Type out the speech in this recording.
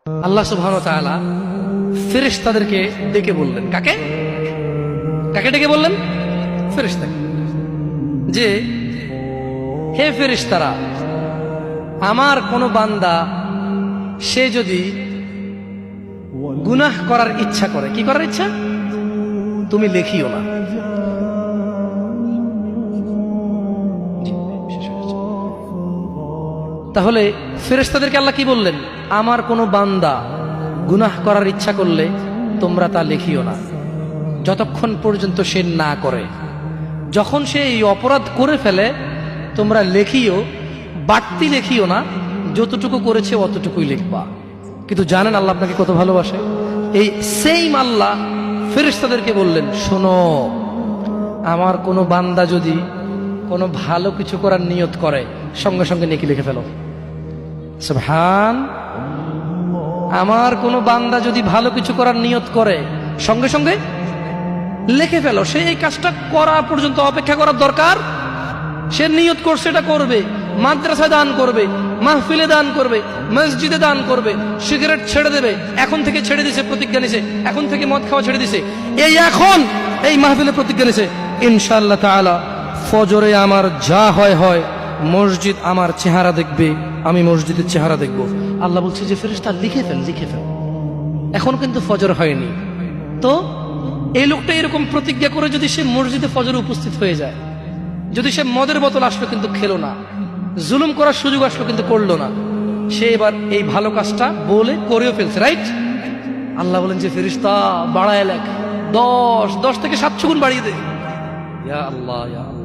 আল্লাহ সুবহানাহু ওয়া তাআলা ফেরেশতাদেরকে ডেকে বললেন, কাকে কাকে ডেকে বললেন? ফেরেশতাকে, যে হে ফেরেশতারা, আমার কোন বান্দা সে যদি গুনাহ করার ইচ্ছা করে, কি করার ইচ্ছা? তুমি লেখিও না। তাহলে ফেরেশতাদেরকে আল্লাহ কি বললেন? আমার কোনো বান্দা গুনাহ করার ইচ্ছা করলে তোমরা তা লেখিও না, যতক্ষণ পর্যন্ত সে না করে। যখন সে এই অপরাধ করে ফেলে তোমরা লেখিও, বাড়তি লেখিও না, যতটুকু করেছে অতটুকুই লিখবা। কিন্তু জানেন আল্লাহ আপনাকে কত ভালোবাসে? এই সেইম আল্লাহ ফেরেশতাদেরকে বললেন, শোনো, আমার কোনো বান্দা যদি কোনো ভালো কিছু করার নিয়ত করে সঙ্গে সঙ্গে নেকি লিখে ফেলো। সুবহান। আমার কোনো বান্দা যদি ভালো কিছু করার নিয়ত করে সঙ্গে সঙ্গে লিখে ফেলো। সে এই কাজটা করা পর্যন্ত অপেক্ষা করার দরকার? সে নিয়ত করছে, এটা করবে, মাদ্রাসায় দান করবে, মাহফিলে দান করবে, মসজিদে দান করবে, সিগারেট ছেড়ে দেবে, এখন থেকে ছেড়ে দিছে, প্রতিজ্ঞা নিছে, এখন থেকে মদ খাওয়া ছেড়ে দিছে, এই এখন এই মাহফিলে প্রতিজ্ঞা নিছে, ইনশাআল্লাহ তাআলা ফজরে আমার যা হয় হয়, মসজিদ আমার চেহারা দেখবে, আমি মসজিদের চেহারা দেখব। আল্লাহ বলছে যে ফেরেশতা লিখে ফেল, লিখে ফেল। এখন কিন্তু ফজর হয়নি, তো এই লোকটা এরকম প্রতিজ্ঞা করে যদি সে মসজিদে ফজরে উপস্থিত হয়ে যায়, যদি সে মদের বোতল আসলো কিন্তু খেলো না, জুলুম করার সুযোগ আসলো কিন্তু করলো না, সে এবার এই ভালো কাজটা বলে করেও ফেলছে, রাইট? আল্লাহ বলেন যে ফেরেশতা বাড়ায় লেখ, 10 থেকে 700 গুণ বাড়িয়ে দে। ইয়া আল্লাহ, ইয়া আল্লাহ।